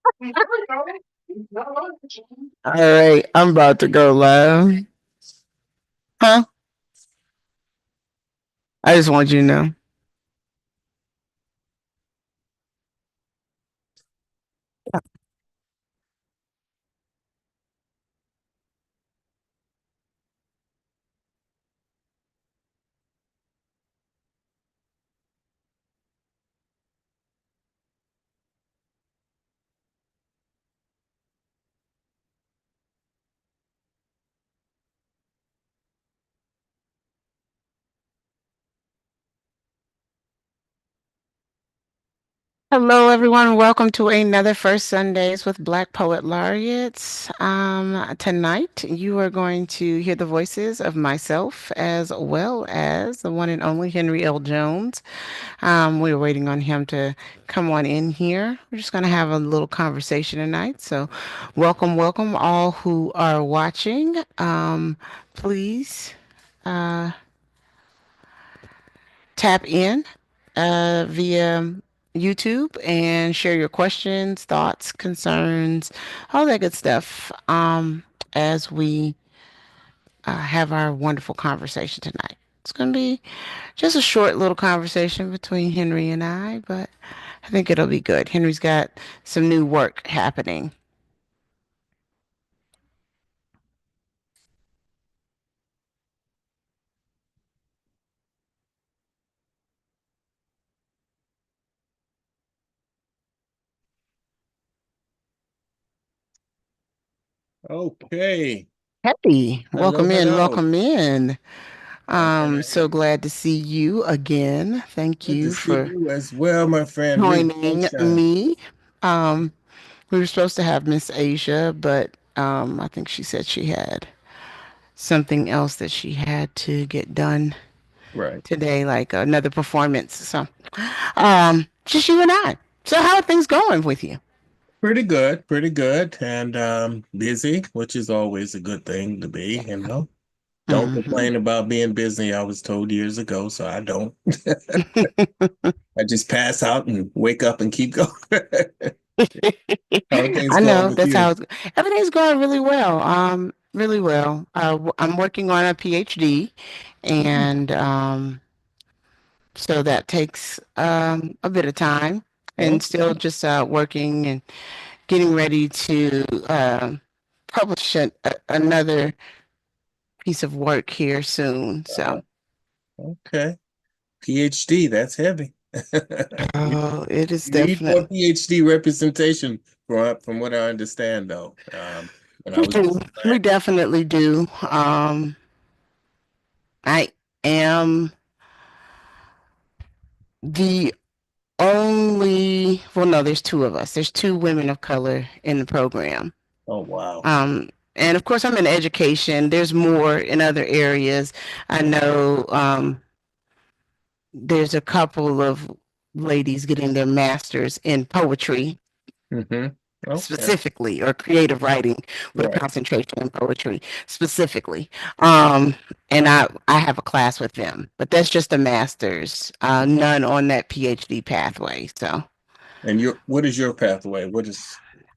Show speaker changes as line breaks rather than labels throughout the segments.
All right, I'm about to go live. Huh? I just want you to know. Hello, everyone. Welcome to another First Sundays with Black Poet Laureates. Tonight, you are going to hear the voices of myself as well as the one and only Henry L. Jones. We are waiting on him to come on in here. We're just going to have a little conversation tonight. So, welcome, welcome, all who are watching. Please. Uh, Tap in via YouTube and share your questions, thoughts, concerns, all that good stuff as we have our wonderful conversation tonight. It's going to be just a short little conversation between Henry and I, but I think it'll be good. Henry's got some new work happening.
Okay.
Hey,
Hello,
welcome in,
hello.
welcome in.
All right.
So glad to see you again. Thank
Good to
you
see
for
you as well, my friend. Read
joining
sunshine.
me. Um, we were supposed to have Miss Asia, but I think she said she had something else that she had to get done
Right.
today, like another performance. So, just you and I. So, how are things going with you?
Pretty good, pretty good. And busy, which is always a good thing to be, you know. Don't
Hmm.
complain about being busy. I was told years ago, so I don't. I just pass out and wake up and keep going. How are things
I
going
know
with
that's how
you?
everything's going really well. Really well. I'm working on a PhD,
Hmm.
and so that takes a bit of time, and still
Okay.
just working and getting ready to publish another piece of work here soon. So,
Wow. Okay. PhD, that's heavy.
oh, it is
You need more
definitely.
PhD representation from what I understand, though. When I
We
was in
do. We
class.
definitely do. I am the well, no, there's two of us. There's two women of color in the program.
Oh, wow.
Um, and of course, I'm in education. There's more in other areas. I know there's a couple of ladies getting their masters in poetry
Okay.
specifically, or creative writing with a
Right.
concentration in poetry specifically. Um, and I have a class with them, but that's just a master's, none on that PhD pathway. So
And what is your pathway? What is,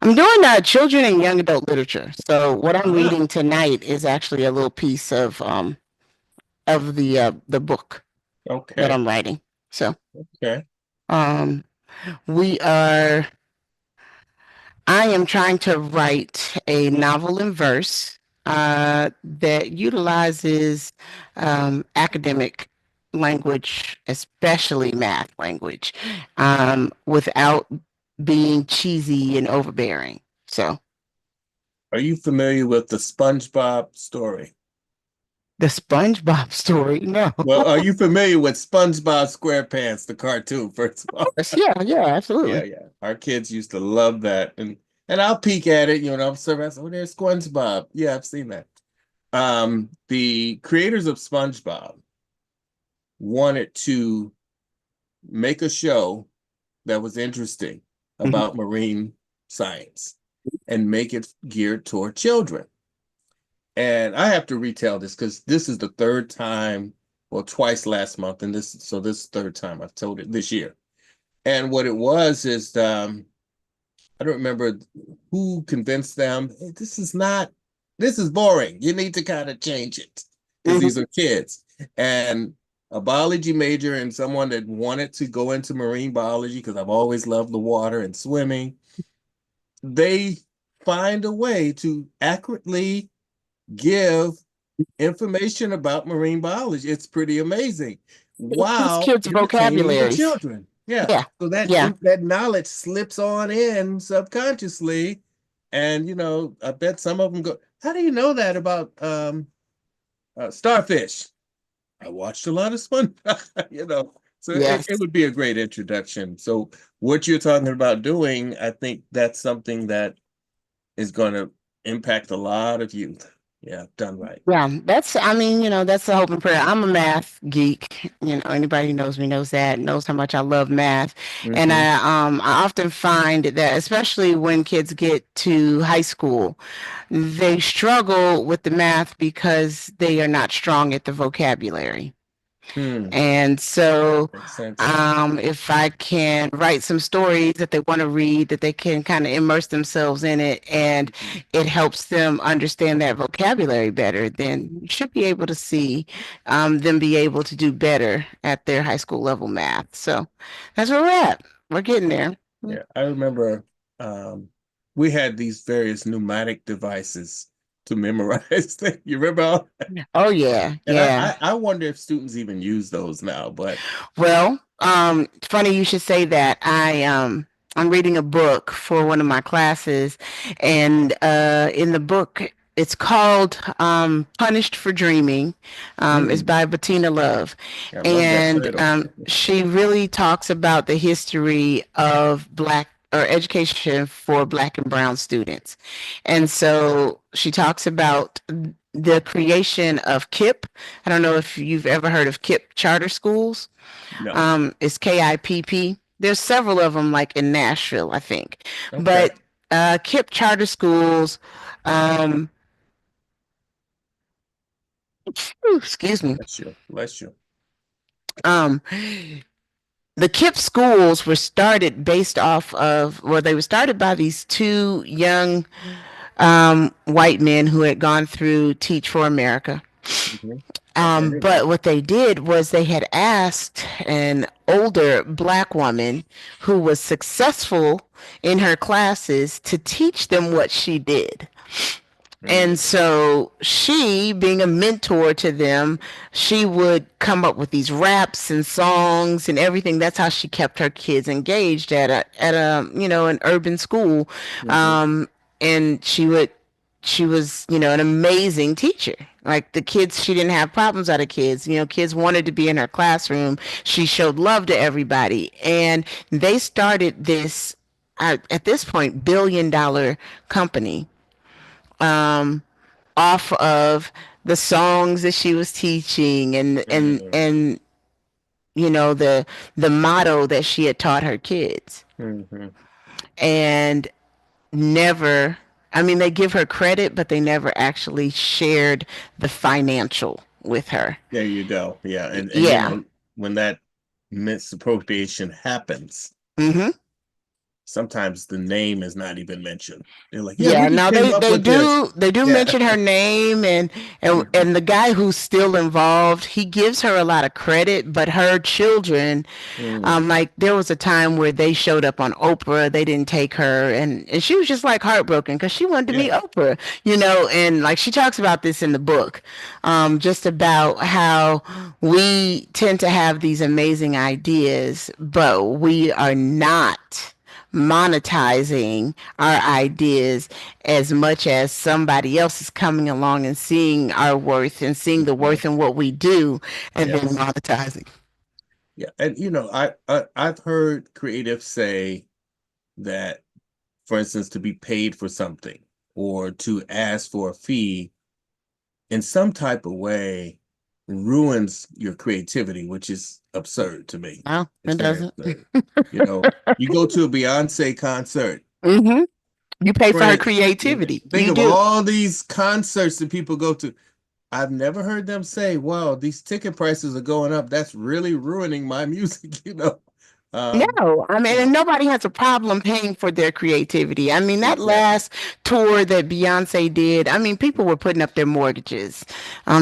I'm doing children and young adult literature. So what I'm
ah,
reading tonight is actually a little piece of the book that
okay.
I'm writing. So
Okay.
um, we are. I am trying to write a novel in verse that utilizes academic language, especially math language, without being cheesy and overbearing. So,
Are you familiar with the SpongeBob story?
the SpongeBob story, no.
Well, are you familiar with SpongeBob SquarePants, the cartoon, first of all?
Yeah, yeah,
Yeah,
absolutely.
yeah. Our kids used to love that. And I'll peek at it, I'm serving, I say, oh, there's SpongeBob. Yeah, I've seen that. The creators of SpongeBob wanted to make a show that was interesting
Mhm.
about marine science and make it geared toward children. And I have to retell this because this is the third time, well, twice last month, and this is the third time I've told it this year. And what it was is I don't remember who convinced them, "Hey, this is boring. You need to kind of change it," because these
Hmm.
are kids. And a biology major and someone that wanted to go into marine biology, because I've always loved the water and swimming, they find a way to accurately give information about marine biology. It's pretty amazing
These
while
kids'
entertaining the
vocabularies.
children. Yeah.
Yeah,
So
yeah.
that knowledge slips on in subconsciously. And I bet some of them go, "How do you know that about starfish?" "I watched a lot of SpongeBob." So it
Yes.
would be a great introduction. So what you're talking about doing, I think that's something that is going to impact a lot of youth. Yeah, done right.
Yeah, I mean, that's the hope and prayer. I'm a math geek. Anybody who knows me knows that, knows how much I love math. And
Hmm.
I often find that, especially when kids get to high school, they struggle with the math because they are not strong at the vocabulary.
Hmm.
And so,
Makes sense.
if I can write some stories that they want to read, that they can kind of immerse themselves in it, and
Mhm.
it helps them understand that vocabulary better, then you should be able to see them be able to do better at their high school level math. So that's where we're at. We're getting there.
Yeah, I remember um, we had these various pneumatic devices to memorize things. You remember all that?
Oh, yeah,
And
yeah.
I wonder if students even use those now, but
Well, funny you should say that. I'm reading a book for one of my classes, and in the book, it's called "Punished for Dreaming." It's
mm,
by Bettina Love,
I love that
and
title.
she really talks about the history of Black or education for Black and Brown students, and so she talks about the creation of KIPP. I don't know if you've ever heard of KIPP charter schools.
No.
It's KIPP. There's several of them, like in Nashville, I think.
Okay.
But KIPP charter schools, um, excuse me,
Bless you. Bless you.
um, the KIPP schools were started based off of, well, they were started by these two young white men who had gone through Teach for America.
Hmm. I've heard of
But
that.
what they did was they had asked an older black woman who was successful in her classes to teach them what she did. And
Mm,
so she, being a mentor to them, she would come up with these raps and songs and everything. That's how she kept her kids engaged at a an urban school.
hmm.
Um, and she was an amazing teacher. Like the kids, she didn't have problems out of kids. Kids wanted to be in her classroom. She showed love to everybody, and they started this at this point $1 billion company off of the songs that she was teaching
Mm,
and the motto that she had taught her kids
hmm.
and never, I mean, they give her credit but they never actually shared the financial with her.
There you go. Yeah, and
Yeah.
when that misappropriation happens,
Hmm.
sometimes the name is not even mentioned. They're like, "Yeah, we
Yeah,
just
now
came
they
up
they
with this."
do they do
Yeah.
mention her name and and
Mhm.
and the guy who's still involved, he gives her a lot of credit, but her children,
Mm.
like there was a time where they showed up on Oprah, they didn't take her, and she was just like heartbroken because she wanted to
Yeah.
meet Oprah, and like she talks about this in the book, just about how we tend to have these amazing ideas, but we are not monetizing our ideas as much as somebody else is coming along and seeing our worth and seeing the
Mhm.
worth in what we do and then
Yes.
monetizing.
Yeah. And I've heard creatives say that, for instance, to be paid for something or to ask for a fee in some type of way ruins your creativity, which is absurd to me.
No,
It's
it
very
doesn't.
absurd. You go to a Beyonce concert,
Hmm. You pay for her
Prince,
creativity.
think
You
of
do.
all these concerts that people go to. I've never heard them say, "Wow, these ticket prices are going up. That's really ruining my music."
No, I mean, and
No,
nobody has a problem paying for their creativity. I mean, that
exactly.
last tour that Beyonce did, I mean, people were putting up their mortgages,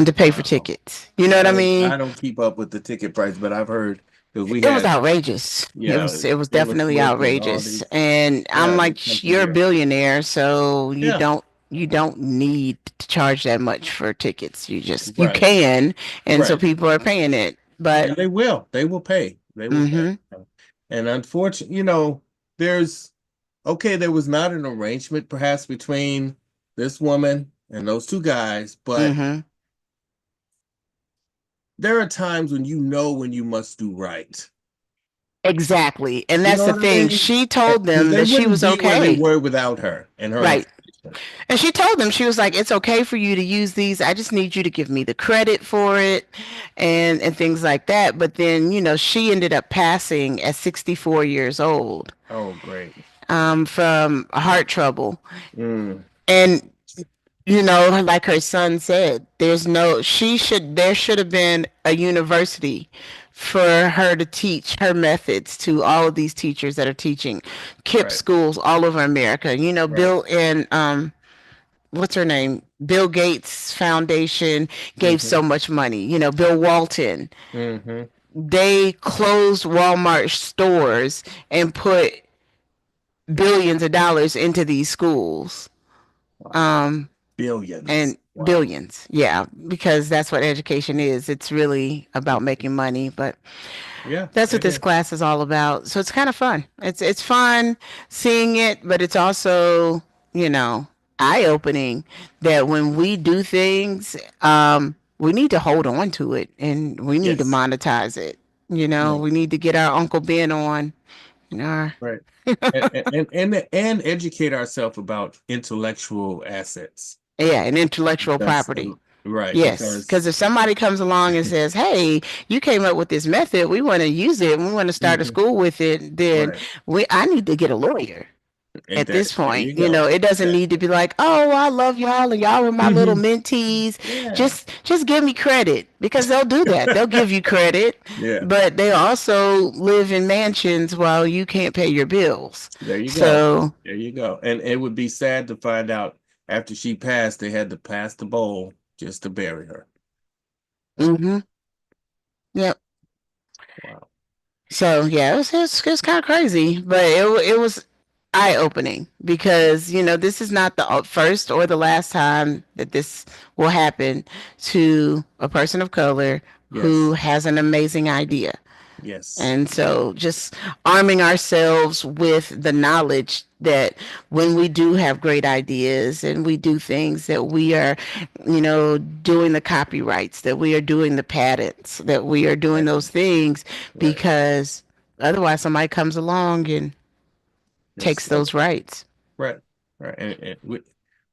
to pay for
Wow.
tickets. You know
Yeah,
what I mean?
I don't keep up with the ticket price, but I've heard that we
It was
had,
outrageous.
yeah,
It was
Taylor
definitely
Swift and all
outrageous.
these.
And I'm
Yeah, they come
like,
through
you're a
there.
billionaire, so
Yeah,
you don't need to charge that much for tickets. You
right,
can, and so
right.
people are paying it.
And
But
they will. They will pay. They will pay.
mm-hmm,
And unfortunately, there's okay, there was not an arrangement perhaps between this woman and those two guys, but
mm-hmm.
there are times when when you must do right.
Exactly. And
You
that's
know
the
what I
thing.
mean?
She told
Because
them
they
that she
wouldn't
was
be where they
okay.
were without her and her
Right.
information.
And she told them, she was like, it's okay for you to use these. I just need you to give me the credit for it and things like that. But then, she ended up passing at 64 years old,
Oh, great.
from heart trouble.
Mm,
And, like her son said, there should have been a university for her to teach her methods to all of these teachers that are teaching KIPP
right,
schools all over America.
right.
Bill and, what's her name? Bill Gates Foundation gave
Mm-hmm,
so much money. Bill Walton.
mm-hmm.
They closed Walmart stores and put billions of dollars into these schools.
Wow.
Um,
Billions.
and
Wow.
billions, yeah, because that's what education is. It's really about
Mhm.
making money, but
Yeah,
that's what
it
this
is.
class is all about. So it's kind of fun. It's fun seeing it, but it's also, you know, eye-opening that when we do things, we need to hold on to it and we need to
Yes.
monetize it.
Yeah,
We need to get our Uncle Ben on. Our,
right. And educate ourselves about intellectual assets.
yeah, and intellectual
That's
property.
right,
Yes, because
because
if somebody comes along and says, "Hey, you came up with this method, we want to use it, and we want to start a
Mhm,
school with it," then
right.
I need to get a lawyer.
And
At this
there
point.
you go.
It doesn't need to
Exactly.
be like, oh, I love y'all and y'all were my little
Mhm.
mentees.
Yeah.
Just give me credit because they'll do that. They'll give you credit,
Yeah.
but they also live in mansions while you can't pay your bills.
There you go.
So,
There you go. And it would be sad to find out after she passed, they had to pass the bowl just to bury her.
mm-hmm, yep.
Wow.
So yeah, it was kind of crazy, but it was eye opening because this is not the first or the last time that this will happen to a person of color who
Yes.
has an amazing idea.
Yes.
And so just arming ourselves with the knowledge that when we do have great ideas and we do things that we are, doing the copyrights, that we are doing the patents, that we are doing
Exactly.
those things
Right.
because otherwise somebody comes along and takes
Yes.
those rights.
Right. Right. And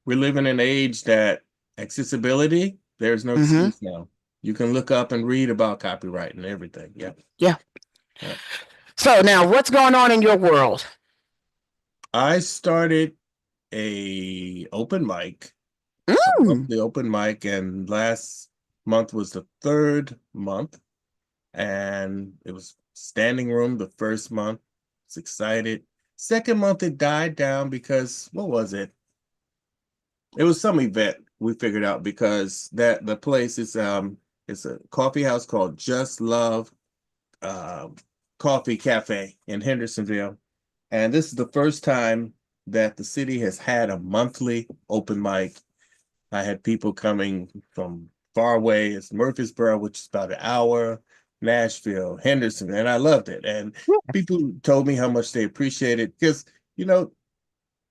we live in an age that accessibility, there's no
Hmm.
excuse now. You can look up and read about copyright and everything. Yeah.
Yeah.
Yeah.
So now what's going on in your world?
I started a open mic, a
Mm.
monthly open mic, and last month was the third month, and it was standing room the first month. Was excited. Second month it died down because what was it? It was some event we figured out because that the place is it's a coffee house called Just Love um Coffee Cafe in Hendersonville. And this is the first time that the city has had a monthly open mic. I had people coming from far away. It's Murfreesboro, which is about an hour, Nashville, Henderson, and I loved it. And people told me how much they appreciate it because, you know,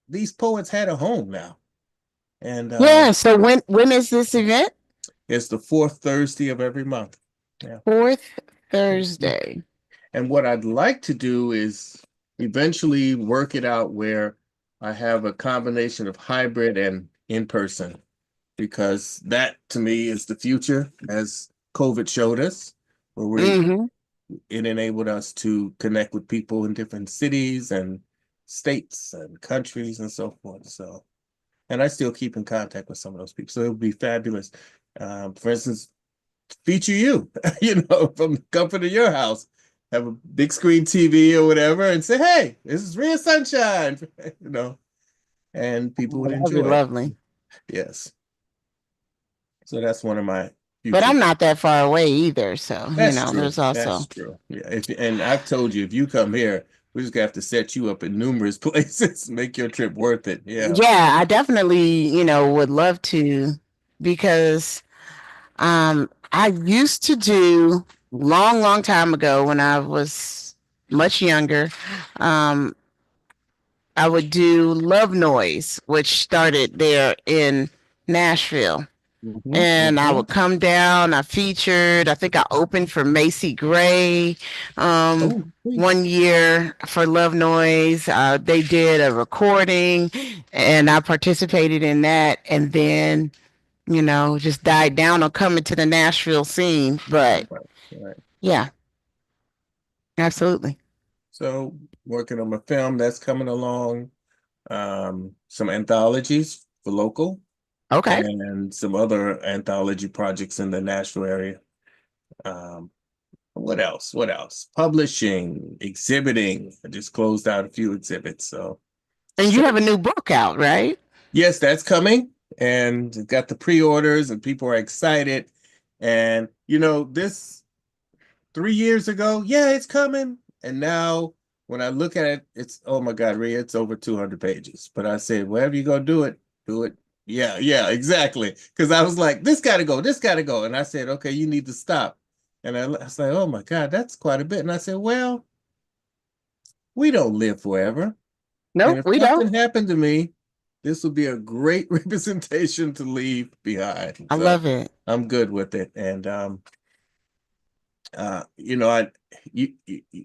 these poets had a home now. And
Yeah. So when is this event?
it's the fourth Thursday of every month. Yeah.
Fourth
Mhm.
Thursday.
And what I'd like to do is eventually work it out where I have a combination of hybrid and in person, because that to me is the future, as COVID showed us, where
Hmm.
it enabled us to connect with people in different cities and states and countries and so forth. So, and I still keep in contact with some of those people. So it would be fabulous. For instance, feature you, from the comfort of your house. have a big screen TV or whatever, and say, "Hey, this is real sunshine," you know, and people would
Oh, that'd be
enjoy it.
lovely.
Yes. So that's one of my
But
future.
I'm not that far away either, so
That's true.
there's
That's
also.
true. Yeah. And I've told you, if you come here, we just have to set you up in numerous places, make your trip worth it. Yeah.
Yeah, I definitely, would love to because I used to do long, long time ago when I was much younger. Um, I would do Love Noise, which started there in Nashville.
Hmm.
And I
Hmm.
would come down. I think I opened for Macy Gray um,
Oh, sweet.
one year for Love Noise. They did a recording and I participated in that. And then, just died down on coming to the Nashville scene. But
Right. Right.
yeah, absolutely.
So working on a film that's coming along, some anthologies for local,
Okay.
and some other anthology projects in the Nashville area. Um, what else? What else? Publishing, exhibiting. I just closed out a few exhibits. So,
And you have a
so
new book out, right?
yes, that's coming, and it got the pre-orders, and people are excited. And this 3 years ago, yeah, it's coming. And now when I look at it, it's, oh my God, Rhea, it's over 200 pages. But I said, whatever you gonna do it, do it. Yeah, yeah, exactly. Because I was like, this gotta go, this gotta go. And I said, okay, you need to stop. And I was like, oh my God, that's quite a bit. And I said, well, we don't live forever. And
Nope,
if
we don't.
something happened to me, this would be a great representation to leave behind.
I
So
love it.
I'm good with it. And I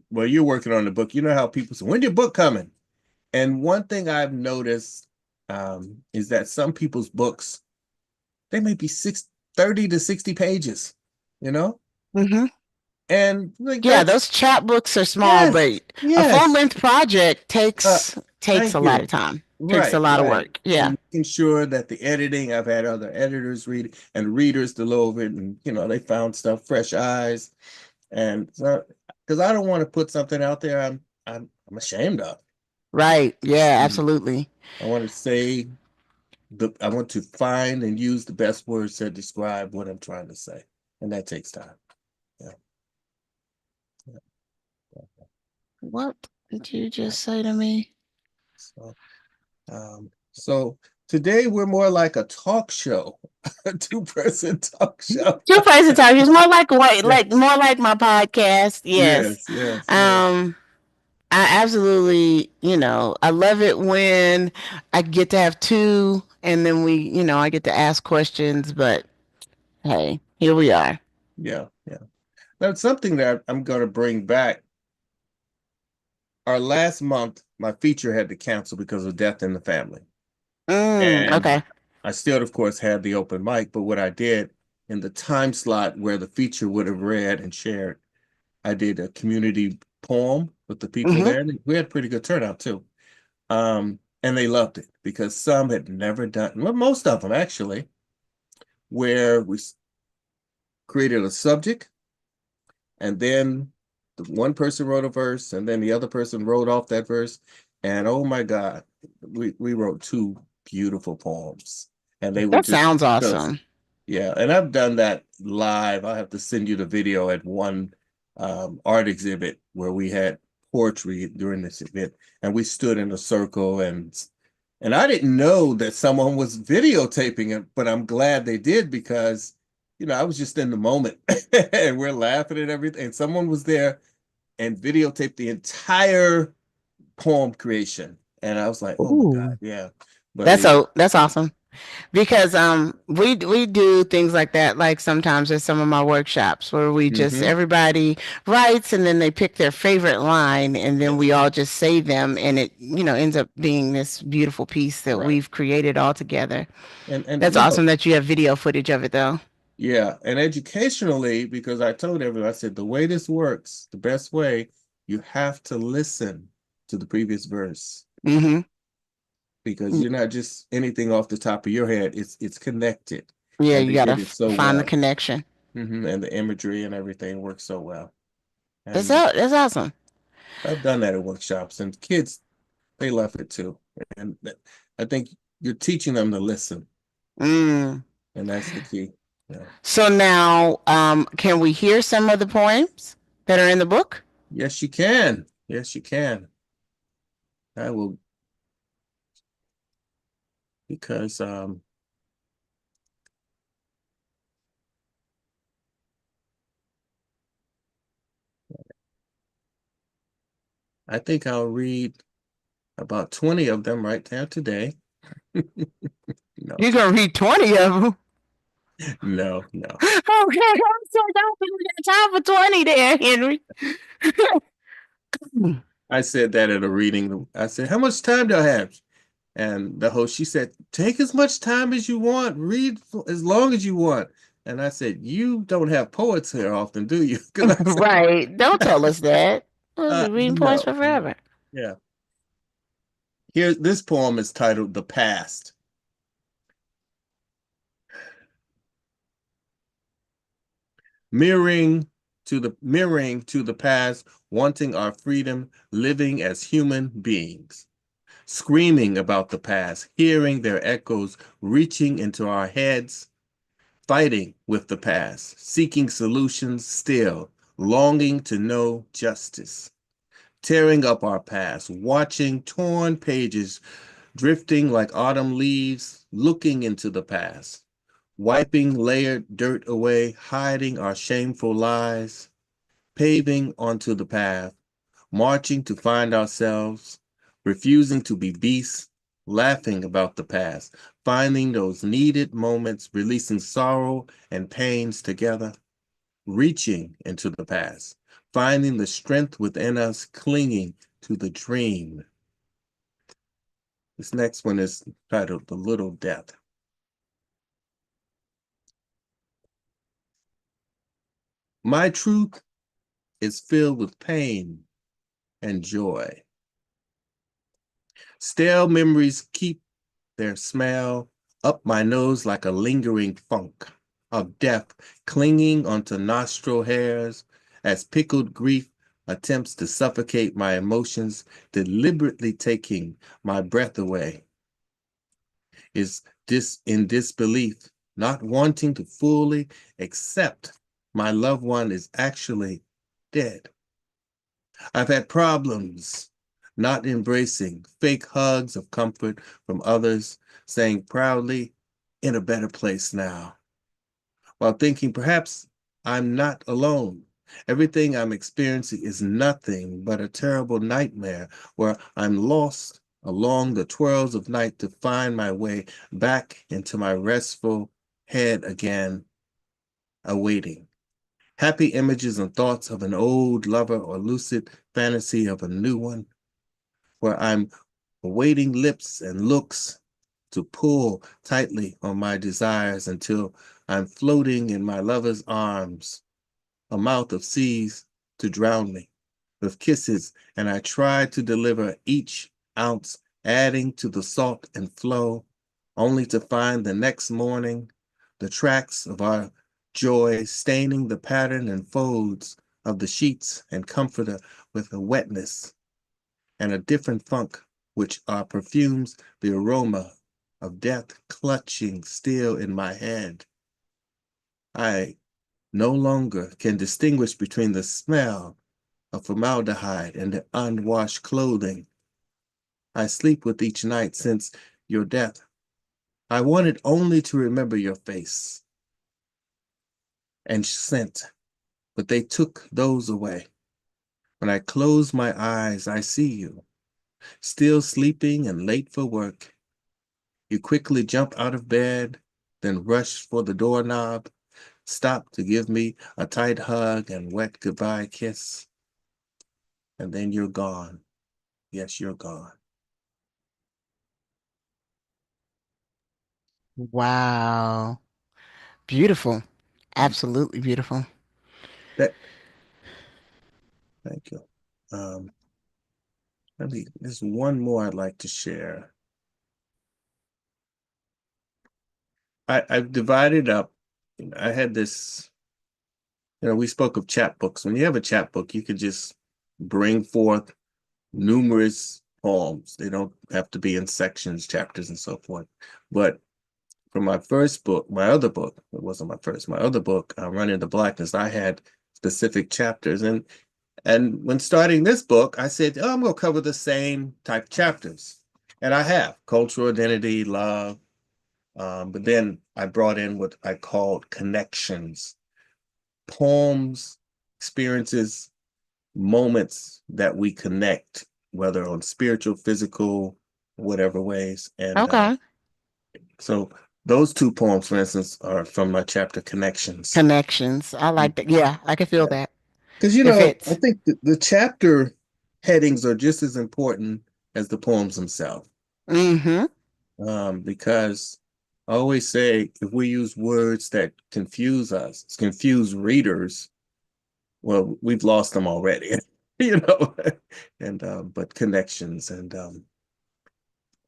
well, you're working on the book. You know how people say, when's your book coming? And one thing I've noticed is that some people's books, they may be 30 to 60 pages, you know?
Hmm.
And like
Yeah,
that's
those chapbooks are small,
yes,
but a full
yes.
length project
Uh,
takes a
thank
lot of
you.
time. Takes a
Right,
lot of
right.
work. Yeah.
And making sure that the editing, I've had other editors read it and readers to look over it, and they found stuff, fresh eyes. And so, because I don't want to put something out there I'm ashamed of.
Right. Yeah,
Mm.
absolutely.
I want to say I want to find and use the best words to describe what I'm trying to say. And that takes time. Yeah. Yeah.
What did you
Yeah.
just say to me?
So today we're more like a talk show, a two-person talk show.
Two-person talk is more like
Yeah.
more like my podcast. Yes.
Yes, yes, yes.
Um, I absolutely, I love it when I get to have two and then I get to ask questions, but hey, here we are.
Yeah, yeah. That's something that I'm going to bring back. Our last month, my feature had to cancel because of death in the family. And
Okay.
I still, of course, had the open mic, but what I did in the time slot where the feature would have read and shared, I did a community poem with the people
Hmm.
there. And we had pretty good turnout too. And they loved it because some had never done, well, most of them actually, where we created a subject and then the one person wrote a verse and then the other person wrote off that verse. And oh my God, we wrote two beautiful poems. And they were
That
just
sounds
just
awesome.
yeah. And I've done that live. I'll have to send you the video at one art exhibit where we had poetry during this event. And we stood in a circle and I didn't know that someone was videotaping it, but I'm glad they did because I was just in the moment and we're laughing at everything. And someone was there and videotaped the entire poem creation. And I was like, oh my God,
Ooh.
yeah. But
That's awesome. Because we do things like that like sometimes at some of my workshops where we just
mm-hmm,
everybody writes and then they pick their favorite line and then
yes,
we all just say them and it ends up being this beautiful piece that
right.
we've created all together.
And
That's awesome that you have video footage of it though.
yeah, and educationally, because I told everyone, I said the way this works, the best way, you have to listen to the previous verse
Hmm.
because you're not just anything off the top of your head. It's connected,
Yeah,
and
you
they
gotta
did it so
find the
well.
connection.
And the imagery and everything works so well. And
That's awesome.
I've done that at workshops, and kids, they love it too. And I think you're teaching them to listen,
Mm.
and that's the key. Yeah.
So now, can we hear some of the poems that are in the book?
Yes, you can. Yes, you can. I will, because I think I'll read about 20 of them right now today. No,
You're gonna read 20 of them.
no, no.
Okay, I'm so don't think we got time for 20 there, Henry.
I said that at a reading. I said, "How much time do I have?" And the host, she said, "Take as much time as you want, read as long as you want." And I said, "You don't have poets here often, do you?" Because I said,
Right. Don't tell us that. We'll be reading poems
no,
for
no.
forever.
Yeah. Here, this poem is titled "The Past." Mirroring to the past, wanting our freedom, living as human beings, screaming about the past, hearing their echoes reaching into our heads, fighting with the past, seeking solutions still, longing to know justice, tearing up our past, watching torn pages drifting like autumn leaves, looking into the past, wiping layered dirt away, hiding our shameful lies, paving onto the path, marching to find ourselves, refusing to be beasts, laughing about the past, finding those needed moments, releasing sorrow and pains together, reaching into the past, finding the strength within us, clinging to the dream. This next one is titled The Little Death. My truth is filled with pain and joy. Stale memories keep their smell up my nose like a lingering funk of death clinging onto nostril hairs as pickled grief attempts to suffocate my emotions, deliberately taking my breath away. Is in disbelief, not wanting to fully accept my loved one is actually dead. I've had problems not embracing fake hugs of comfort from others, saying proudly, in a better place now, while thinking perhaps I'm not alone. Everything I'm experiencing is nothing but a terrible nightmare where I'm lost along the twirls of night to find my way back into my restful head again, awaiting. Happy images and thoughts of an old lover or lucid fantasy of a new one, where I'm awaiting lips and looks to pull tightly on my desires until I'm floating in my lover's arms, a mouth of seas to drown me with kisses, and I try to deliver each ounce, adding to the salt and flow, only to find the next morning the tracks of our joy staining the pattern and folds of the sheets and comforter with a wetness and a different funk, which are perfumes the aroma of death clutching still in my head. I no longer can distinguish between the smell of formaldehyde and the unwashed clothing. I sleep with each night since your death. I wanted only to remember your face and scent, but they took those away. When I close my eyes, I see you, still sleeping and late for work. You quickly jump out of bed, then rush for the doorknob, stop to give me a tight hug and wet goodbye kiss, and then you're gone. Yes, you're gone.
Wow. Beautiful. Absolutely beautiful.
That, thank you. Um, there's one more I'd like to share. I've divided up. I had this we spoke of chapbooks. When you have a chapbook, you could just bring forth numerous poems. They don't have to be in sections, chapters, and so forth. But for my first book, my other book, it wasn't my first, my other book, Running the Blackness, I had specific chapters. And when starting this book, I said, oh, I'm going to cover the same type chapters. And I have cultural identity, love. But then I brought in what I called connections, poems, experiences, moments that we connect, whether on spiritual, physical, whatever ways. And
Okay.
so those two poems, for instance, are from my chapter Connections.
Connections. I like that. Yeah, I can feel
Yeah.
that.
Because,
It
I
fits.
think the chapter headings are just as important as the poems themselves.
Mm-hmm.
Because I always say if we use words that confuse us, confuse readers, well, we've lost them already, you know. And but connections, and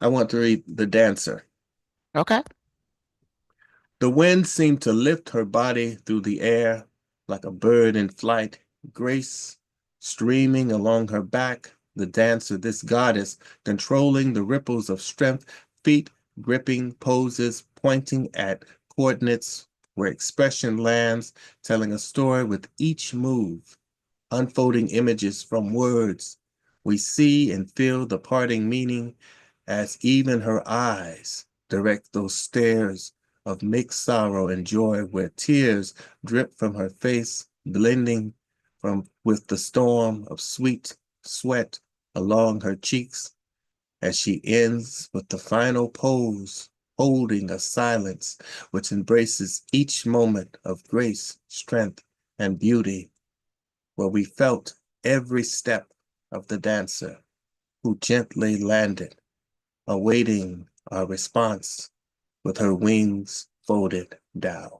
I want to read The Dancer.
Okay.
The wind seemed to lift her body through the air like a bird in flight, grace streaming along her back. The dancer, this goddess, controlling the ripples of strength, feet gripping poses, pointing at coordinates where expression lands, telling a story with each move, unfolding images from words. We see and feel the parting meaning as even her eyes direct those stares of mixed sorrow and joy where tears drip from her face, blending from with the storm of sweet sweat along her cheeks as she ends with the final pose, holding a silence which embraces each moment of grace, strength, and beauty, where we felt every step of the dancer who gently landed, awaiting our response with her wings folded down.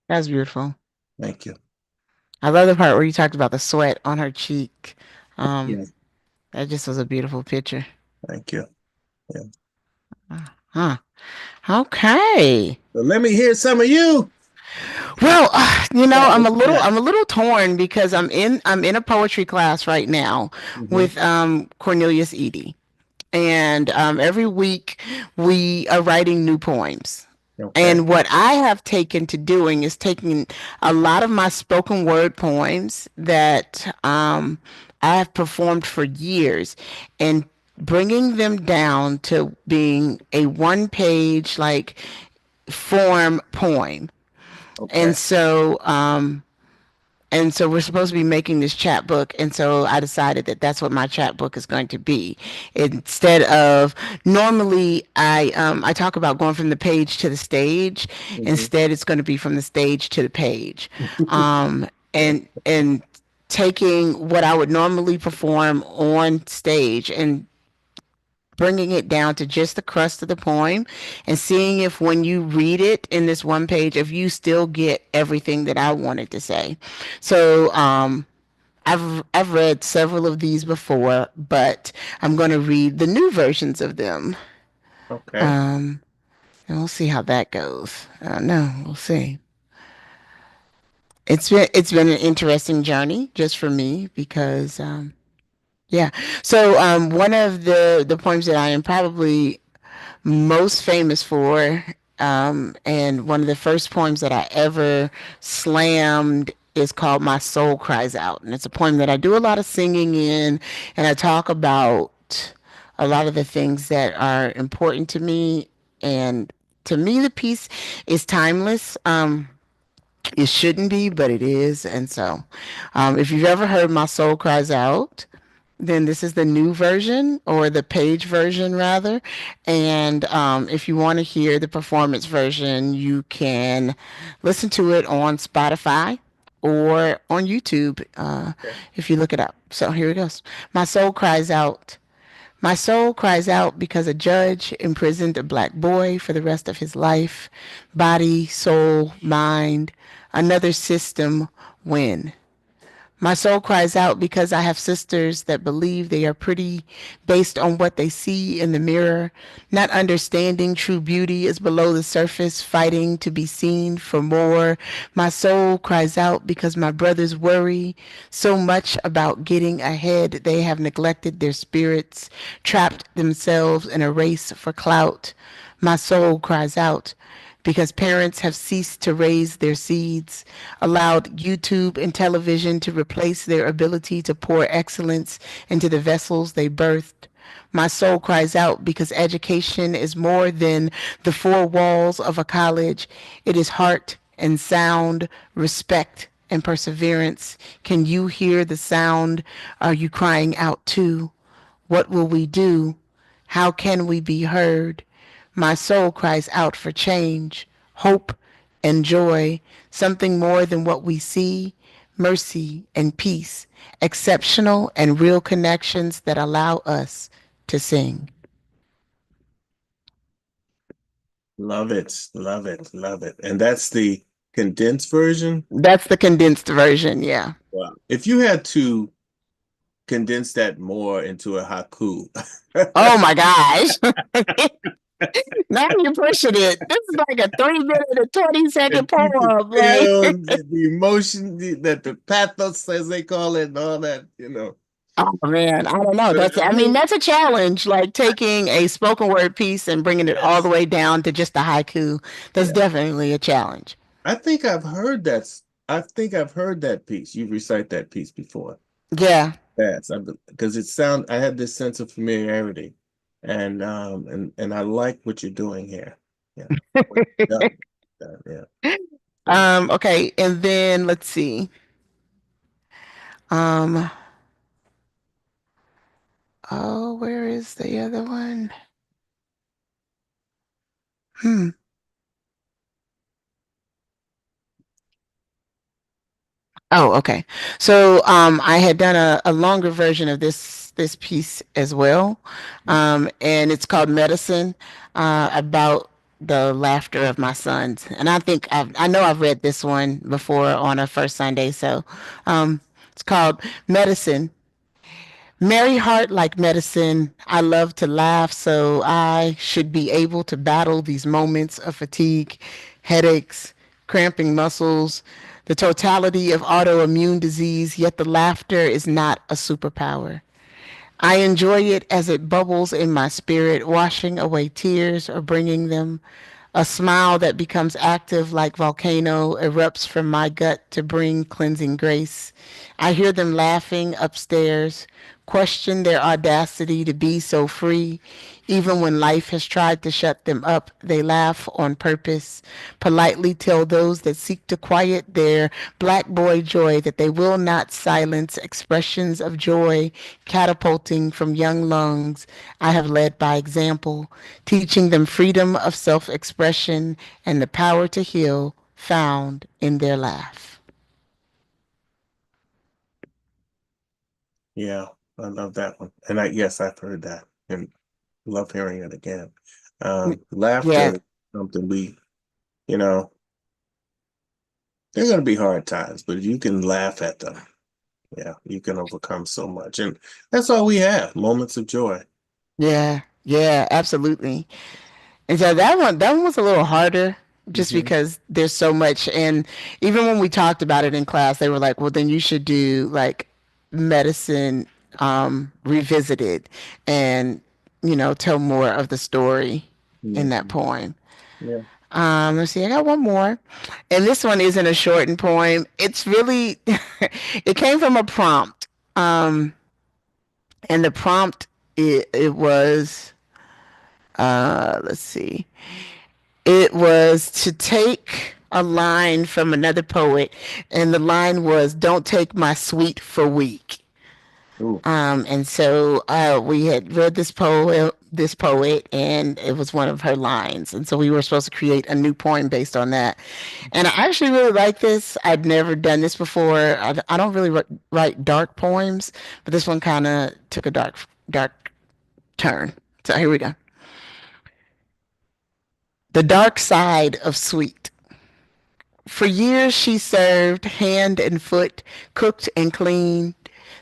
That's beautiful.
Thank you.
I love the part where you talked about the sweat on her cheek. Um,
Yes,
that just was a beautiful picture.
thank you. Yeah.
Huh. Okay.
So let me hear some of you.
Well,
Start
I'm
with
a little
that.
I'm a little torn because I'm in a poetry class right now
Hmm.
with Cornelius Edie. And every week we are writing new poems.
Okay.
And what I have taken to doing is taking a lot of my spoken word poems that I have performed for years and bringing them down to being a one page like form poem.
Okay.
And so we're supposed to be making this chapbook, and so I decided that that's what my chapbook is going to be. Instead of normally I talk about going from the page to the stage.
Hmm.
Instead, it's going to be from the stage to the page, and taking what I would normally perform on stage and bringing it down to just the crust of the poem and seeing if when you read it in this one page if you still get everything that I wanted to say. So I've read several of these before, but I'm going to read the new versions of them.
Okay.
Um and we'll see how that goes. No, we'll see. It's been an interesting journey just for me because yeah. So one of the poems that I am probably most famous for. And one of the first poems that I ever slammed is called My Soul Cries Out. And it's a poem that I do a lot of singing in, and I talk about a lot of the things that are important to me. And to me, the piece is timeless. It shouldn't be, but it is. And so, if you've ever heard My Soul Cries Out, then this is the new version or the page version rather. And if you want to hear the performance version, you can listen to it on Spotify or on YouTube
Okay.
if you look it up. So here it goes. My soul cries out. My soul cries out because a judge imprisoned a black boy for the rest of his life. Body, soul, mind, another system win. My soul cries out because I have sisters that believe they are pretty based on what they see in the mirror, not understanding true beauty is below the surface, fighting to be seen for more. My soul cries out because my brothers worry so much about getting ahead they have neglected their spirits, trapped themselves in a race for clout. My soul cries out because parents have ceased to raise their seeds, allowed YouTube and television to replace their ability to pour excellence into the vessels they birthed. My soul cries out because education is more than the four walls of a college. It is heart and sound, respect and perseverance. Can you hear the sound? Are you crying out too? What will we do? How can we be heard? My soul cries out for change, hope, and joy, something more than what we see, mercy and peace, exceptional and real connections that allow us to sing.
Love it, love it, love it. And that's the condensed version.
That's the condensed version, yeah.
Wow. If you had to condense that more into a haiku,
Oh my gosh. Now you're pushing it. This is like a 3 minute and 20-second
and people
poem.
feel
Like,
the emotion, that the pathos, as they call it, and all that,
oh man, I don't know.
But
I mean, that's a challenge. Like taking a spoken word piece and bringing it all the
yes,
way down to just a haiku. That's
yeah.
definitely a challenge.
I think I've heard that. I think I've heard that piece. You recite that piece before.
Yeah.
Yes, because it sound. I had this sense of familiarity, and I like what you're doing here. Yeah, what you've done. Yeah, yeah.
Okay, and then let's see. Um, oh, where is the other one? Hmm. Oh, okay. So I had done a longer version of this piece as well, and it's called Medicine, about the laughter of my sons. And I know I've read this one before on our first Sunday, so it's called Medicine. Merry heart like medicine. I love to laugh, so I should be able to battle these moments of fatigue, headaches, cramping muscles, the totality of autoimmune disease, yet the laughter is not a superpower. I enjoy it as it bubbles in my spirit, washing away tears or bringing them. A smile that becomes active like volcano erupts from my gut to bring cleansing grace. I hear them laughing upstairs, question their audacity to be so free. Even when life has tried to shut them up, they laugh on purpose, politely tell those that seek to quiet their black boy joy that they will not silence expressions of joy catapulting from young lungs. I have led by example, teaching them freedom of self-expression and the power to heal found in their laugh.
Yeah, I love that one. And yes, I've heard that and love hearing it again. Laughter
Yeah,
is something you know, they're going to be hard times, but if you can laugh at them, yeah, you can overcome so much. And that's all we have, moments of joy.
yeah, yeah, absolutely. And so that one was a little harder just
Hmm.
because there's so much. And even when we talked about it in class, they were like, well, then you should do like medicine revisited and, tell more of the story in that
Hmm.
poem.
Yeah.
Let's see, I got one more. And this one isn't a shortened poem. It's really, it came from a prompt. Um, and the prompt, it was, let's see. It was to take a line from another poet, and the line was, "Don't take my sweet for weak."
Ooh.
And so we had read this poet, and it was one of her lines, and so we were supposed to create a new poem based on that. And I actually really like this. I'd never done this before. I don't really write dark poems, but this one kind of took a dark turn. So here we go. The dark side of sweet. For years she served hand and foot, cooked and cleaned,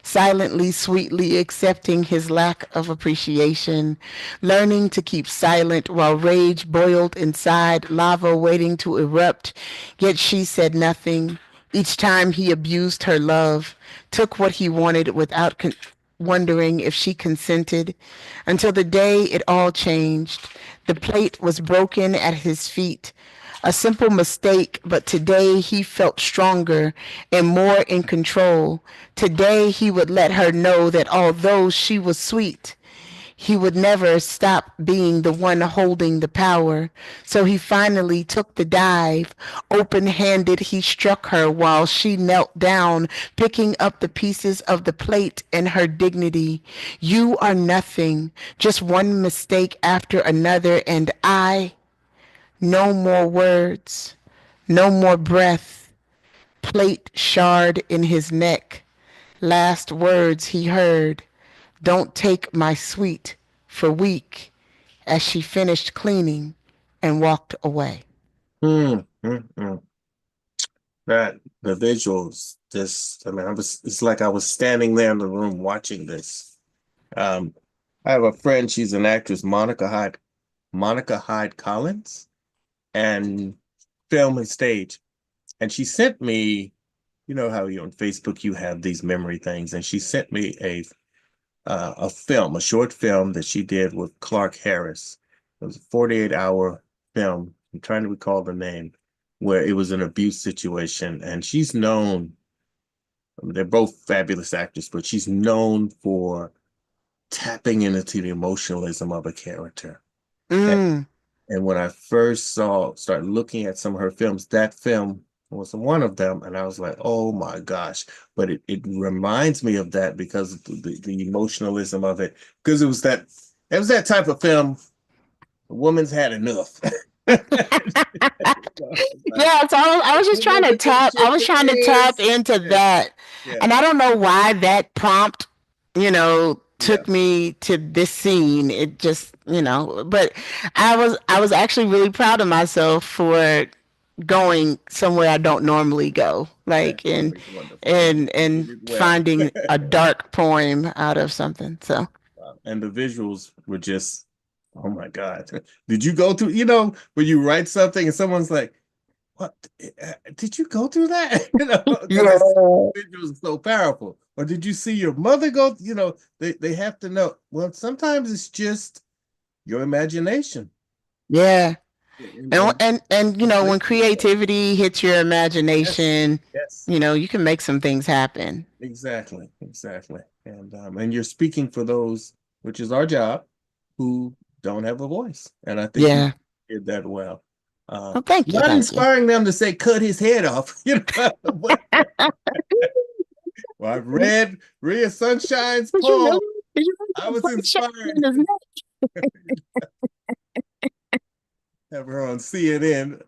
silently, sweetly accepting his lack of appreciation, learning to keep silent while rage boiled inside, lava waiting to erupt. Yet she said nothing. Each time he abused her love, took what he wanted without wondering if she consented, until the day it all changed. The plate was broken at his feet. A simple mistake, but today he felt stronger and more in control. Today he would let her know that although she was sweet, he would never stop being the one holding the power. So he finally took the dive. Open handed, he struck her while she knelt down, picking up the pieces of the plate and her dignity. You are nothing, just one mistake after another, and I, no more words, no more breath. Plate shard in his neck. Last words he heard. Don't take my sweet for weak, as she finished cleaning and walked away.
Mm. That the visuals, just I mean, it's like I was standing there in the room watching this. Um, I have a friend, she's an actress, Monica Hyde Collins, and film and stage. And she sent me, you know how you on Facebook you have these memory things, and she sent me a film, a short film that she did with Clark Harris. It was a 48-hour film. I'm trying to recall the name, where it was an abuse situation. And she's known, I mean, they're both fabulous actors, but she's known for tapping into the emotionalism of a character. And,
Mm,
and when I first started looking at some of her films, that film was one of them. And I was like, oh my gosh. But it reminds me of that because of the emotionalism of it. Because it was that type of film, a woman's had enough. Like,
yeah, so I was just
no
trying
more
to tap. I was
chicken
trying to tap
ears.
into
Yeah,
that,
yeah,
and I don't know why that prompt,
yeah.
took me to this scene. It just, but I was actually really proud of myself for going somewhere I don't normally go, like and
Wonderful, wonderful. And you
and
did it well.
finding a dark poem out of something. So
And the visuals were just, oh my God. Did you go through, when you write something and someone's like, what? Did you go through that? Because it's
yeah,
visuals are so powerful. Or did you see your mother go? They have to know. Well, sometimes it's just your imagination.
yeah. And
And
and
the
when
great thing about it.
creativity hits your
Yes,
imagination,
yes,
you can make some things happen.
exactly, exactly. And you're speaking for those, which is our job, who don't have a voice. And I think you
Yeah.
did that well.
Well, thank you,
Not
thank you.
inspiring them to say cut his head off, but well, I've read Rhea Sunshine's
Did you know?
poem.
Did you know
I
that
was
sunshine
inspired
in his neck?
to have her on CNN.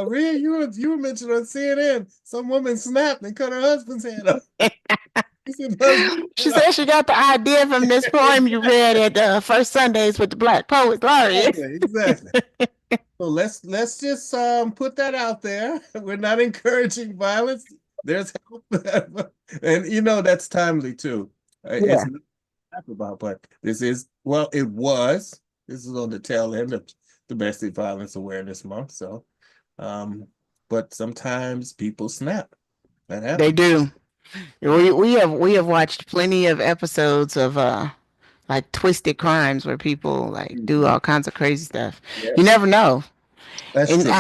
Rhea, you were mentioned on CNN. Some woman snapped and cut her husband's head off. He said husband's
She
head
said
off.
she got the idea from this poem you read at First Sundays with the Black Poet Laureate.
Exactly, exactly. So let's just put that out there. We're not encouraging violence. There's help, and that's timely too. It's
Yeah,
not to laugh about, but this is well, it was. This is on the tail end of Domestic Violence Awareness Month. So, um, but sometimes people snap. That
they
happens.
do.
Yeah.
We have watched plenty of episodes of like twisted crimes where people like do
Mhm.
all kinds of crazy stuff. You
Yes,
never know.
that's
And
true.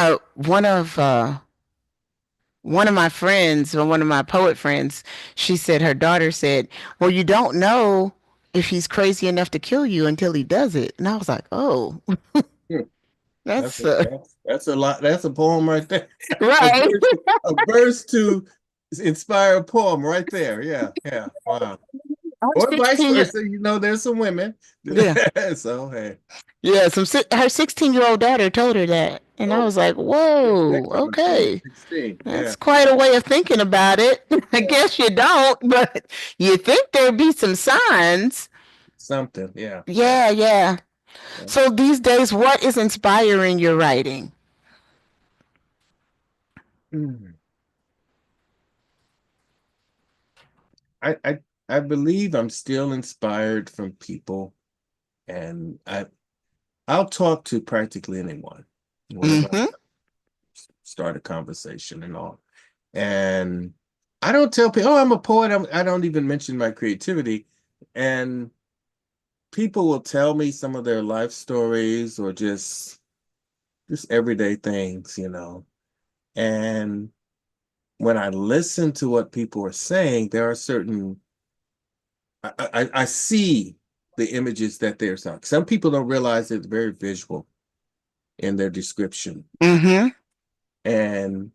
one of my friends, or one of my poet friends, she said her daughter said, "Well, you don't know if he's crazy enough to kill you until he does it." And I was like, "Oh,
Hmm. That's
that's
a that's a lot. That's a poem right there. A
right."
verse, a verse to inspire a poem right there. Yeah, yeah. Wow.
Her
Or vice
16 year
versa. There's some women.
yeah.
So hey.
Yeah, her 16-year-old daughter told her that. And I
Oh,
was like,
yeah,
"Whoa,
that coming soon.
okay.
16. Yeah.
That's quite a way of thinking about it." I
Yeah.
guess you don't, but you think there'd be some signs.
Something. Yeah. Yeah.
Yeah, yeah.
Yeah.
So these days, what is inspiring your writing?
Mm. I, I I believe I'm still inspired from people, and I'll talk to practically anyone whenever I
Mm-hmm.
start a conversation and all. And I don't tell people, oh, I'm a poet. I don't even mention my creativity. And people will tell me some of their life stories or just everyday things, you know. And when I listen to what people are saying, there are certain I see the images that they're talking. Some people don't realize it's very visual in their description.
Mm-hmm.
And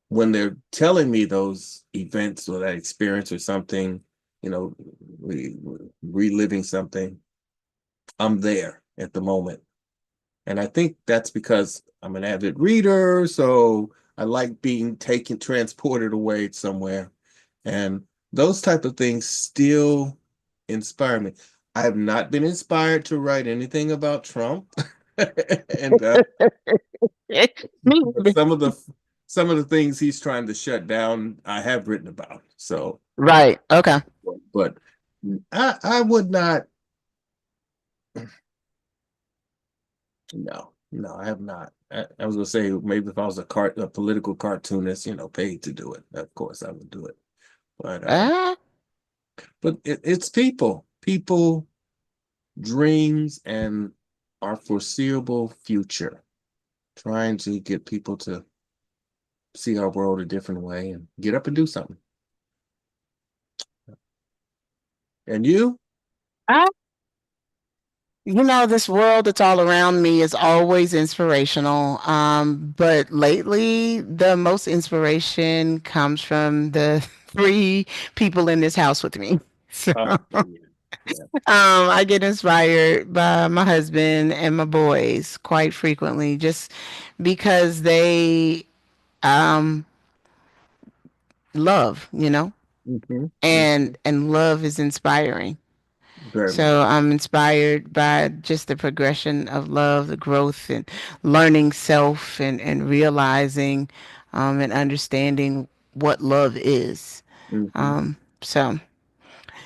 when they're telling me those events or that experience or something, you know, reliving something, I'm there at the moment. And I think that's because I'm an avid reader, so I like being taken, transported away somewhere. And those type of things still inspire me. I have not been inspired to write anything about Trump. And but some of the things he's trying to shut down, I have written about. So,
Right. Okay.
but I would not. No, I have not. I was gonna say maybe if I was a political cartoonist, paid to do it, of course I would do it. But
Uh,
it's people dreams and our foreseeable future, trying to get people to see our world a different way and get up and do something. And you?
this world that's all around me is always inspirational. But lately, the most inspiration comes from the three people in this house with me. So,
Yeah, yeah.
I get inspired by my husband and my boys quite frequently, just because they, um, love,
Hmm.
and love is inspiring.
Very much.
So I'm inspired by just the progression of love, the growth and learning self and realizing and understanding what love is.
Hmm.
So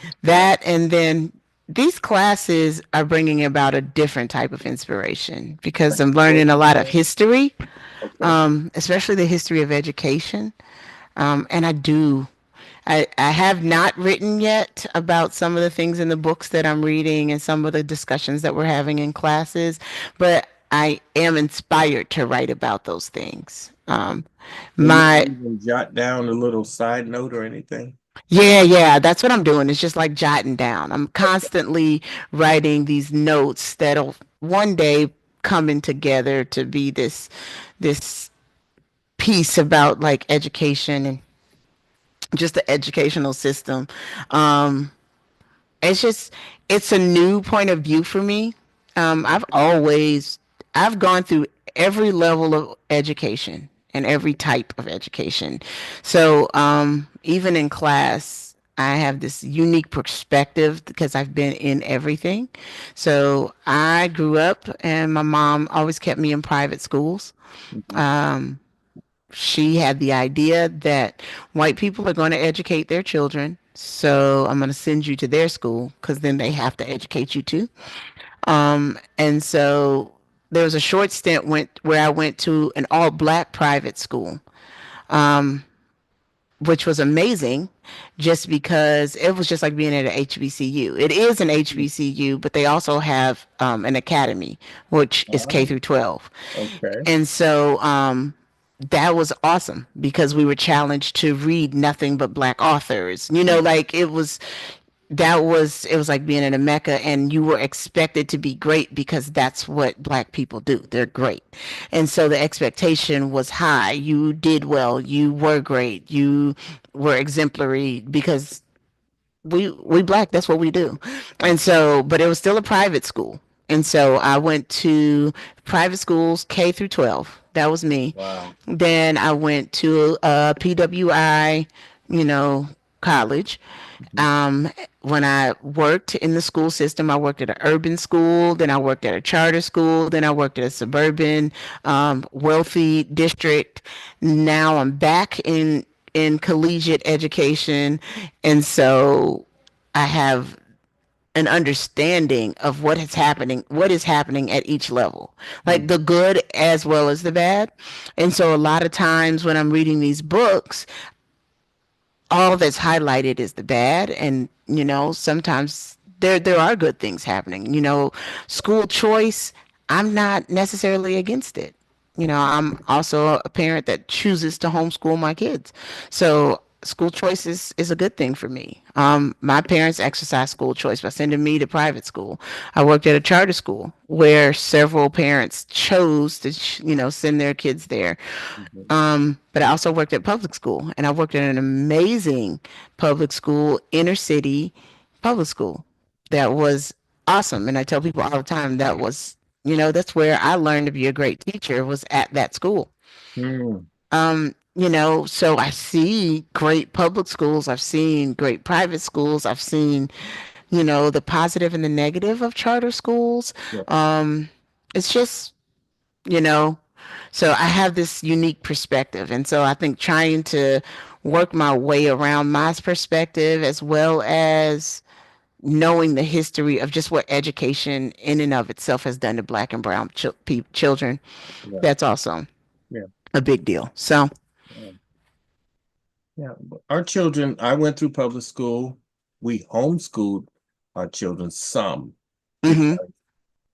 Yeah.
that, and then these classes are bringing about a different type of inspiration because
Like
I'm learning a lot of
poetry.
history,
Okay.
especially the history of education. And I have not written yet about some of the things in the books that I'm reading and some of the discussions that we're having in classes, but I am inspired to write about those things.
And you
My
don't even jot down a little side note or anything?
Yeah, that's what I'm doing. It's just like jotting down. I'm constantly writing these notes that'll one day coming together to be this piece about like education and just the educational system. Um, it's just it's a new point of view for me. I've gone through every level of education and every type of education. So even in class, I have this unique perspective because I've been in everything. So I grew up and my mom always kept me in private schools.
Mhm.
She had the idea that white people are going to educate their children. So I'm going to send you to their school because then they have to educate you too. And so there was a short stint where I went to an all black private school, which was amazing just because it was just like being at an HBCU. It is an HBCU, but they also have an academy, which is K
Oh,
through 12.
okay.
And so that was awesome because we were challenged to read nothing but black authors. Like it was like being in a mecca and you were expected to be great because that's what black people do. They're great. And so the expectation was high. You did well, you were great, you were exemplary because we black, that's what we do. And so but it was still a private school. And so I went to private schools K through 12. That was me.
Wow.
Then I went to PWI, you know, college.
Mhm.
Um, when I worked in the school system, I worked at an urban school, then I worked at a charter school, then I worked at a suburban, wealthy district. Now I'm back in collegiate education, and so I have an understanding of what is happening at each level, like
Mhm.
the good as well as the bad. And so a lot of times when I'm reading these books, all that's highlighted is the bad, and sometimes there are good things happening. School choice, I'm not necessarily against it. I'm also a parent that chooses to homeschool my kids, so school choice is a good thing for me. My parents exercised school choice by sending me to private school. I worked at a charter school where several parents chose to send their kids there.
Mhm.
But I also worked at public school, and I worked at an amazing public school, inner city public school that was awesome. And I tell people all the time that's where I learned to be a great teacher, was at that school.
Mm.
So I see great public schools, I've seen great private schools, I've seen, the positive and the negative of charter schools.
Yeah.
It's just, you know, so I have this unique perspective. And so I think trying to work my way around my perspective, as well as knowing the history of just what education in and of itself has done to black and brown children,
Yeah.
that's also
Yeah.
a big deal. So,
Yeah. Yeah. Our children, I went through public school. We homeschooled our children some
hmm
because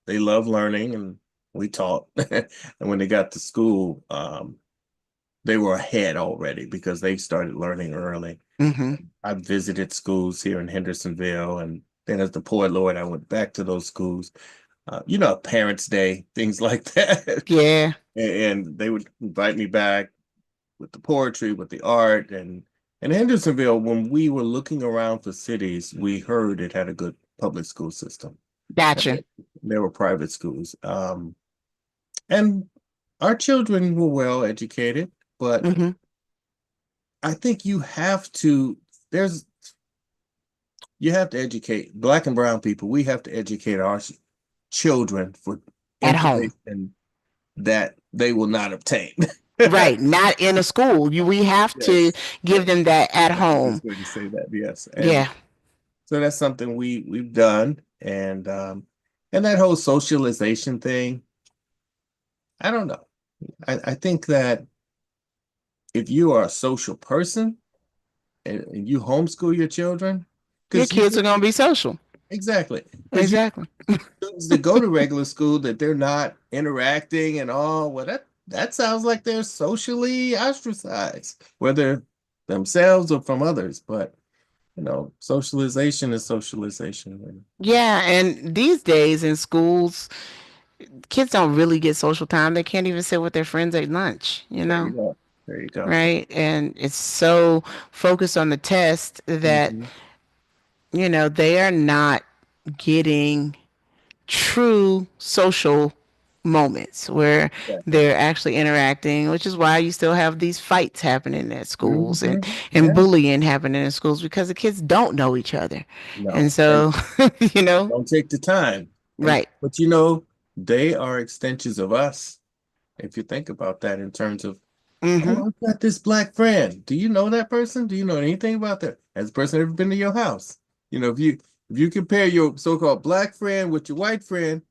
they love learning and we taught. And when they got to school, they were ahead already because they started learning early.
hmm
I visited schools here in Hendersonville, and then as the poet laureate, I went back to those schools. Parents' Day, things like that.
yeah,
And they would invite me back with the poetry, with the art, and in Hendersonville, when we were looking around for cities, we heard it had a good public school system.
gotcha.
There were private schools. And our children were well educated, but
hmm
I think there's, you have to educate Black and brown people. We have to educate our children for
At home.
information that they will not obtain.
Right, not in a school. We have to
Yes,
give
yes.
them that at
I was
home.
just going to say that. Yes, and
Yeah.
so that's something we've done, and that whole socialization thing. I don't know. I think that if you are a social person and you homeschool your children,
Your
because you
kids are going to be social.
exactly because you
Exactly.
students that go to regular school that they're not interacting and all. Well, that sounds like they're socially ostracized, whether themselves or from others. But socialization is socialization.
Yeah, and these days in schools, kids don't really get social time. They can't even sit with their friends at lunch,
There you go. There you go.
right? And it's so focused on the test that,
Hmm.
they are not getting true social moments where
Exactly.
they're actually interacting, which is why you still have these fights happening at schools, and
Yeah.
bullying happening in schools because the kids don't know each other. And
No. And
so, you know,
don't take the time. And
right.
but they are extensions of us. If you think about that in terms of,
hmm
oh, I've got this black friend. Do you know that person? Do you know anything about that? Has the person ever been to your house? If you compare your so-called black friend with your white friend,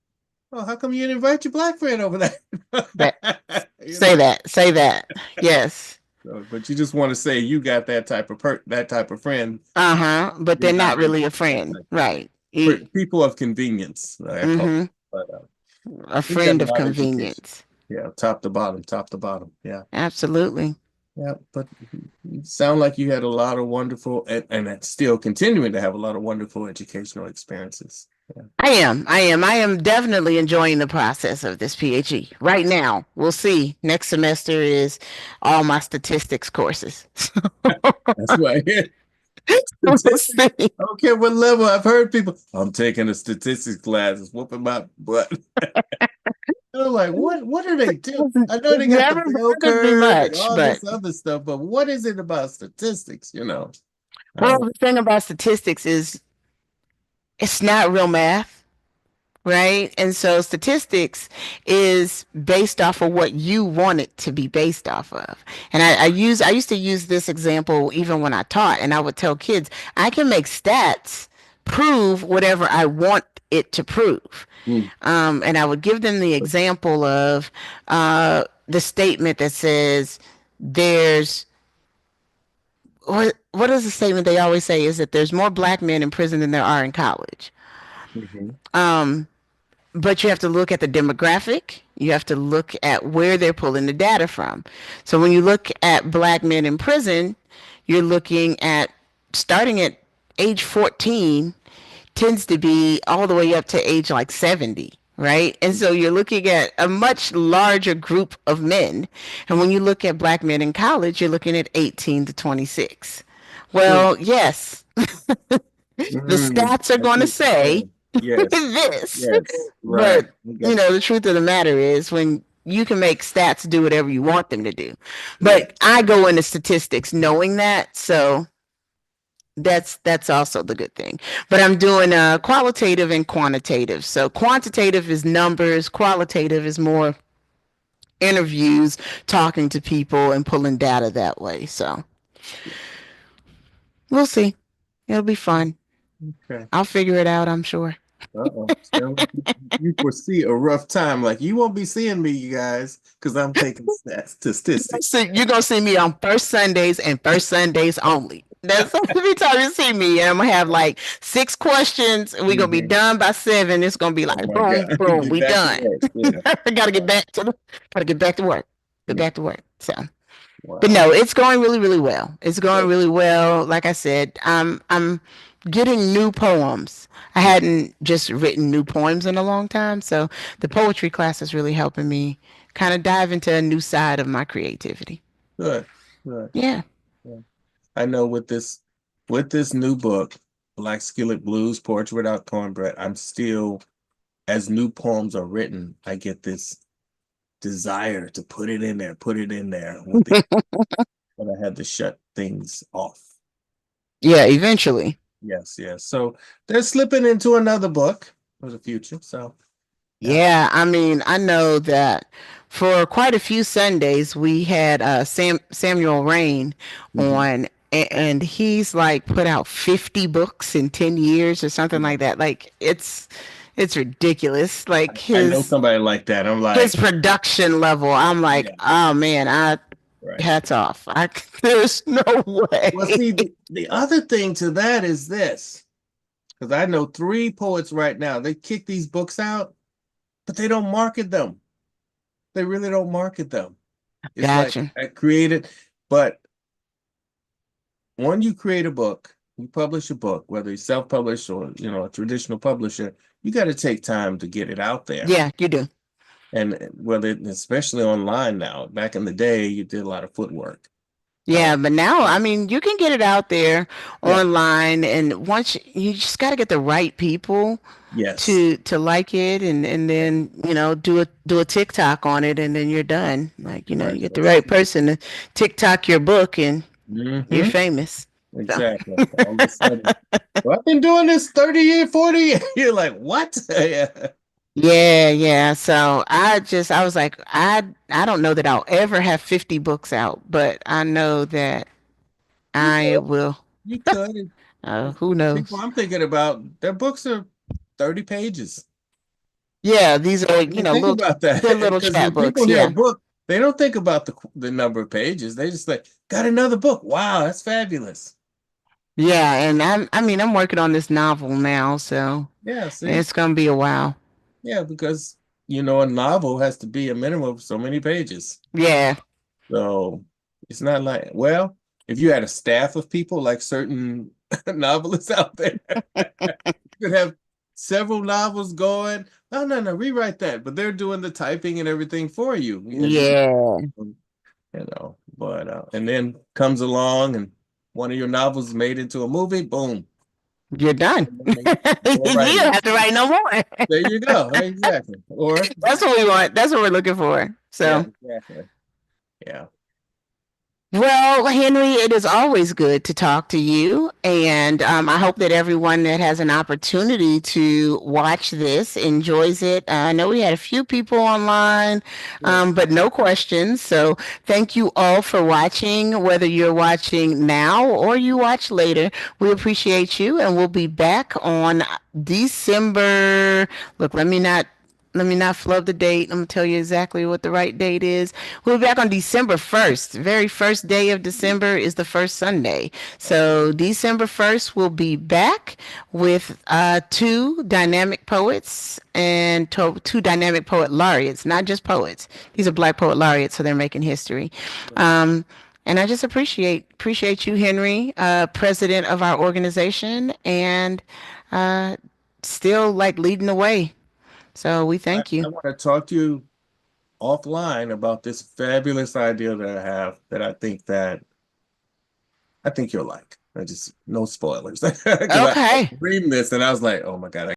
oh, how come you didn't invite your black friend over
That
there?
say that. Yes.
But you just want to say you got that type of friend.
Uh-huh. But
You're
they're not
not
really a
that
friend.
type of friend.
Right.
For people of convenience, I call it.
Mm-hmm.
But
A
we got
friend
a
of
lot of education.
convenience.
Yeah, top to bottom, top to bottom. Yeah,
Absolutely.
yeah. But you sound like you had a lot of wonderful, and that's still continuing to have a lot of wonderful educational experiences. Yeah.
I am definitely enjoying the process of this PhD right now. We'll see. Next semester is all my statistics courses.
That's why
We'll
statistics.
see.
I don't care what level. I've heard people. I'm taking a statistics class. It's whooping my butt. I'm like, what do they do? I know
It's
they got the
never
bell
bothered me
curve and
much,
all
but
this other stuff, but what is it about statistics?
Well,
Oh,
the thing about statistics is it's not real math, right? And so statistics is based off of what you want it to be based off of. And I used to use this example even when I taught, and I would tell kids, I can make stats prove whatever I want it to prove.
mm,
And I would give them the example of the statement that says there's what is the statement they always say is that there's more black men in prison than there are in college.
mhm,
But you have to look at the demographic. You have to look at where they're pulling the data from. So when you look at black men in prison, you're looking at starting at age 14 tends to be all the way up to age like 70, right? And so you're looking at a much larger group of men. And when you look at black men in college, you're looking at 18 to 26.
mm,
Well, yes, the stats are
I see
going to
what you're
say
saying. Yes,
this.
yes, right.
But,
I
you
got
know, the truth of the matter is when you can make stats do whatever you want them to do.
you. Yeah,
But I go into statistics knowing that. So that's also the good thing. But I'm doing qualitative and quantitative. So quantitative is numbers, qualitative is more interviews, talking to people and pulling data that way. So we'll see. It'll be fun.
okay.
I'll figure it out, I'm sure.
Uh-oh. Sound like you foresee a rough time. Like you won't be seeing me, you guys, because I'm taking statistics.
So you're gonna see me on first Sundays and first Sundays only. That's every time you see me, and I'm gonna have like 6 questions. And we're gonna be
Mhm.
done by 7. It's gonna be
Oh
like
my
boom,
God.
boom,
Get
we
back to
done.
work. Yeah.
I gotta get back to work. Get
Yeah.
back to work. So, but
Wow.
no, it's going really, really well. It's going
Good.
really well. Like I said, I'm getting new poems. I hadn't just written new poems in a long time, so the poetry class is really helping me kind of dive into a new side of my creativity.
Good. Good.
Yeah.
Yeah. I know with this new book, Black Skillet Blues, Poetry Without Cornbread, I'm still, as new poems are written, I get this desire to put it in there with the but I had to shut things off.
Yeah, eventually.
Yes, yes. So they're slipping into another book for the future. So yeah.
Yeah, I mean, I know that for quite a few Sundays we had Samuel Rain
Mhm.
on, and he's like put out 50 books in 10 years or something
Yeah.
like that. Like it's ridiculous. Like
I know somebody like that. I'm
his
like,
production level. I'm like,
yeah,
oh man, I
right.
hats off. I there's no
Well,
way.
see, the other thing to that is this, because I know three poets right now. They kick these books out, but they don't market them. They really don't market them. It's like
Gotcha.
I created, but when you create a book, you publish a book, whether you self-publish or a traditional publisher, you got to take time to get it out there.
Yeah, you do.
And whether especially online now, back in the day, you did a lot of footwork. Uh,
Yeah, but now, I mean, you can get it out there
yeah,
online, and once you just got to get the right people
yes,
to like it, and
yeah,
then do a TikTok on it, and then you're done. Like
right.
you get the
That's
right person to TikTok your book, and you're
hmm
famous. So
exactly. All of a sudden, well, I've been doing this 30 years, 40 years. You're like, what? Yeah.
yeah, yeah. So I was like, I don't know that I'll ever have 50 books out, but I know that
You
I
could,
will.
you could.
Who
The people
knows?
I'm thinking about, their books are 30 pages.
Yeah, these are
I mean, think about that.
they're little
Because when people
chapbooks.
hear a
Yeah.
book, they don't think about the number of pages. They just like, got another book. Wow, that's fabulous.
Yeah, and I mean I'm working on this novel now, so
Yeah, see?
it's gonna be a while.
Yeah, because a novel has to be a minimum of so many pages.
Yeah.
So it's not like, well, if you had a staff of people like certain novelists out there, you could have several novels going. Oh, no, no, rewrite that. But they're doing the typing and everything for you. And
Yeah.
but and then comes along and one of your novels is made into a movie, boom.
You're done.
More
You don't
writing.
have to write no more.
There you go. Exactly. Or
That's what we want. That's what we're looking for.
yeah,
So
exactly. Yeah.
Well, Henry, it is always good to talk to you. And I hope that everyone that has an opportunity to watch this enjoys it. I know we had a few people online,
Yes.
but no questions. So thank you all for watching, whether you're watching now or you watch later. We appreciate you. And we'll be back on December. Look, let me not flub the date. I'm gonna tell you exactly what the right date is. We'll be back on December 1st. Very first day of December is the first Sunday.
Okay.
So December 1st, we'll be back with two dynamic poets and two dynamic poet laureates, not just poets. These are Black poet laureates, so they're making history.
Right.
Um, and I just appreciate you, Henry, president of our organization, and uh, still like leading the way. So we thank
I
you.
want to talk to you offline about this fabulous idea that I have that I think you'll like. I just no spoilers because I
Okay.
dreamed this and I was like, oh my God,